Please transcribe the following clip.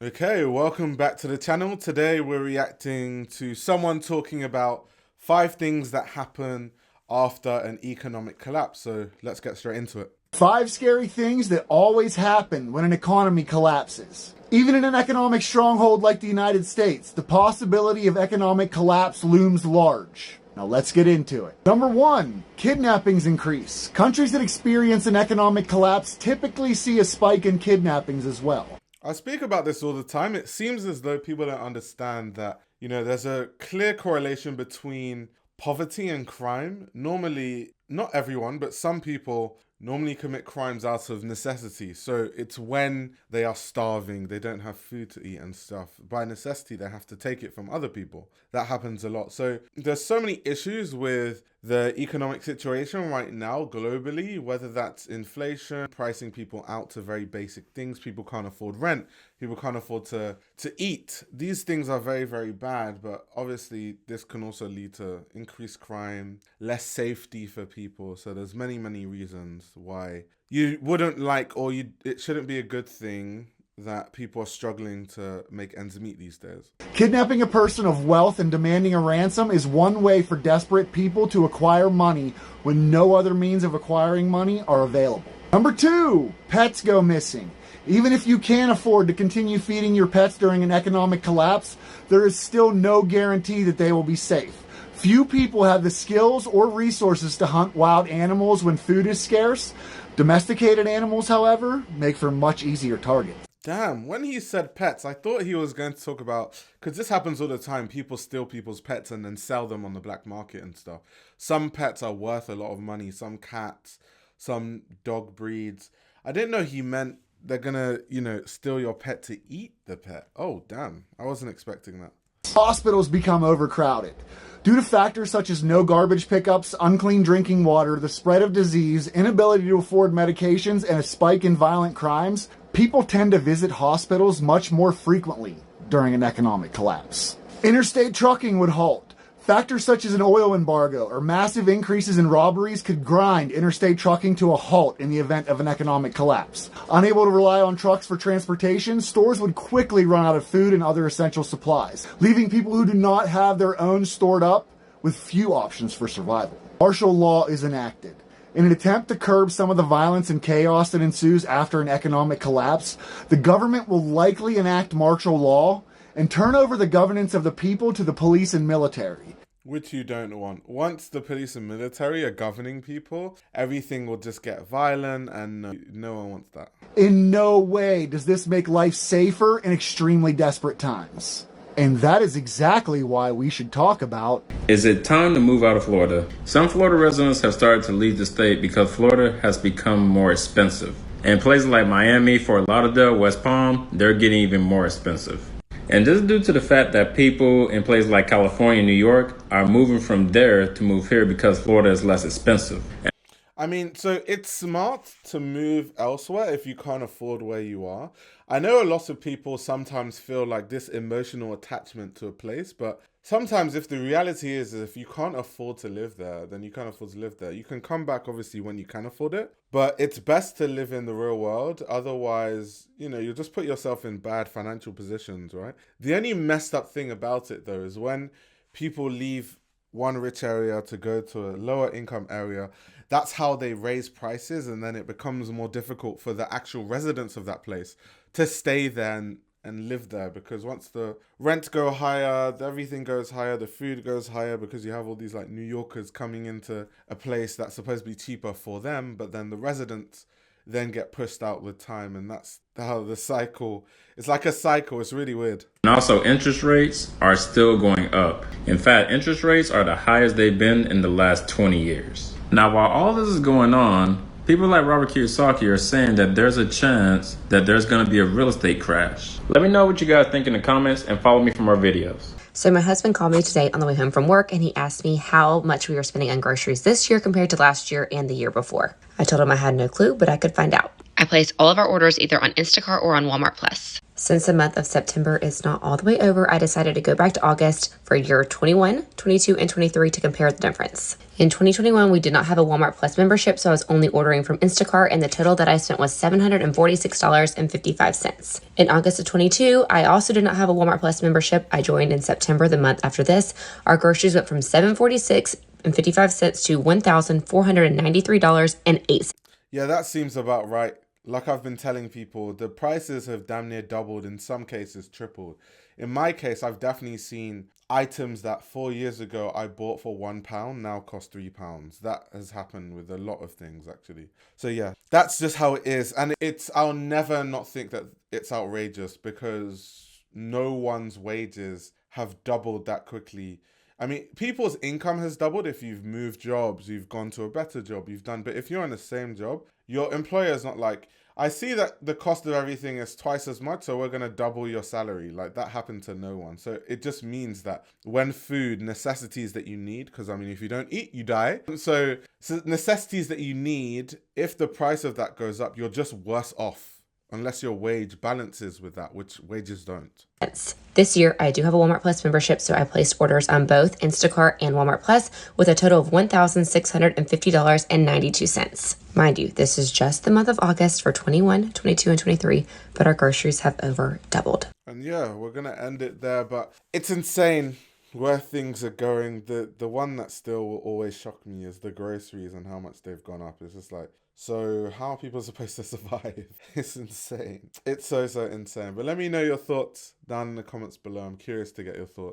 Okay, welcome back to the channel. Today we're reacting to someone talking about 5 things that happen after an economic collapse. So let's get straight into it. 5 scary things that always happen when an economy collapses. Even in an economic stronghold like the United States, the possibility of economic collapse looms large. Now let's get into it. Number 1, kidnappings increase. Countries that experience an economic collapse typically see a spike in kidnappings as well. I speak about this all the time. It seems as though people don't understand that, there's a clear correlation between poverty and crime. Normally, not everyone, but some people normally commit crimes out of necessity. So it's when they are starving, they don't have food to eat and stuff. By necessity, they have to take it from other people. That happens a lot. So there's so many issues with the economic situation right now globally, whether that's inflation, pricing people out to very basic things. People can't afford rent. People can't afford to eat. These things are very, very bad. But obviously, this can also lead to increased crime, less safety for people. So there's many, many reasons why you wouldn't like, or it shouldn't be a good thing that people are struggling to make ends meet these days. Kidnapping a person of wealth and demanding a ransom is one way for desperate people to acquire money when no other means of acquiring money are available. Number 2, pets go missing. Even if you can afford to continue feeding your pets during an economic collapse, there is still no guarantee that they will be safe. Few people have the skills or resources to hunt wild animals when food is scarce. Domesticated animals, however, make for much easier targets. Damn, when he said pets, I thought he was going to talk about, because this happens all the time, people steal people's pets and then sell them on the black market and stuff. Some pets are worth a lot of money, some cats, some dog breeds. I didn't know he meant they're gonna, steal your pet to eat the pet. Oh, damn, I wasn't expecting that. Hospitals become overcrowded. Due to factors such as no garbage pickups, unclean drinking water, the spread of disease, inability to afford medications, and a spike in violent crimes, people tend to visit hospitals much more frequently during an economic collapse. Interstate trucking would halt. Factors such as an oil embargo or massive increases in robberies could grind interstate trucking to a halt in the event of an economic collapse. Unable to rely on trucks for transportation, stores would quickly run out of food and other essential supplies, leaving people who do not have their own stored up with few options for survival. Martial law is enacted. In an attempt to curb some of the violence and chaos that ensues after an economic collapse, the government will likely enact martial law and turn over the governance of the people to the police and military. Which you don't want. Once the police and military are governing people, everything will just get violent, and no one wants that. In no way does this make life safer in extremely desperate times. And that is exactly why we should talk about... Is it time to move out of Florida? Some Florida residents have started to leave the state because Florida has become more expensive. And places like Miami, Fort Lauderdale, West Palm, they're getting even more expensive. And this is due to the fact that people in places like California and New York are moving from there to move here because Florida is less expensive. I mean, so it's smart to move elsewhere if you can't afford where you are. I know a lot of people sometimes feel like this emotional attachment to a place, but sometimes if the reality is if you can't afford to live there, then you can't afford to live there. You can come back obviously when you can afford it, but it's best to live in the real world. Otherwise, you'll just put yourself in bad financial positions, right? The only messed up thing about it though is when people leave one rich area to go to a lower income area, that's how they raise prices, and then it becomes more difficult for the actual residents of that place to stay there and live there, because once the rent go higher, everything goes higher, the food goes higher, because you have all these like New Yorkers coming into a place that's supposed to be cheaper for them, but then the residents then get pushed out with time, and that's how the cycle, it's like a cycle. It's really weird. And also interest rates are still going up. In fact, interest rates are the highest they've been in the last 20 years. Now, while all this is going on, people like Robert Kiyosaki are saying that there's a chance that there's going to be a real estate crash. Let me know what you guys think in the comments and follow me for more videos. So my husband called me today on the way home from work, and he asked me how much we were spending on groceries this year compared to last year and the year before. I told him I had no clue, but I could find out. I place all of our orders either on Instacart or on Walmart Plus. Since the month of September is not all the way over, I decided to go back to August for year 21, 22, and 23 to compare the difference. In 2021, we did not have a Walmart Plus membership, so I was only ordering from Instacart, and the total that I spent was $746.55. In August of 22, I also did not have a Walmart Plus membership. I joined in September, the month after this. Our groceries went from $746.55 to $1,493.08. Yeah, that seems about right. Like I've been telling people, the prices have damn near doubled, in some cases tripled. In my case, I've definitely seen items that 4 years ago I bought for £1 now cost £3. That has happened with a lot of things, actually. So yeah, that's just how it is. And I'll never not think that it's outrageous, because no one's wages have doubled that quickly. I mean, people's income has doubled if you've moved jobs, you've gone to a better job, you've done. But if you're in the same job, your employer's not like, I see that the cost of everything is twice as much, so we're going to double your salary. Like, that happened to no one. So it just means that when food, necessities that you need, because I mean, if you don't eat, you die. So necessities that you need, if the price of that goes up, you're just worse off. Unless your wage balances with that, which wages don't. This year, I do have a Walmart Plus membership, so I placed orders on both Instacart and Walmart Plus with a total of $1,650.92. Mind you, this is just the month of August for 21, 22, and 23, but our groceries have over doubled. And yeah, we're going to end it there, but it's insane where things are going. The one that still will always shock me is the groceries and how much they've gone up. It's just like, so how are people supposed to survive? It's insane. It's so insane. But let me know your thoughts down in the comments below. I'm curious to get your thoughts.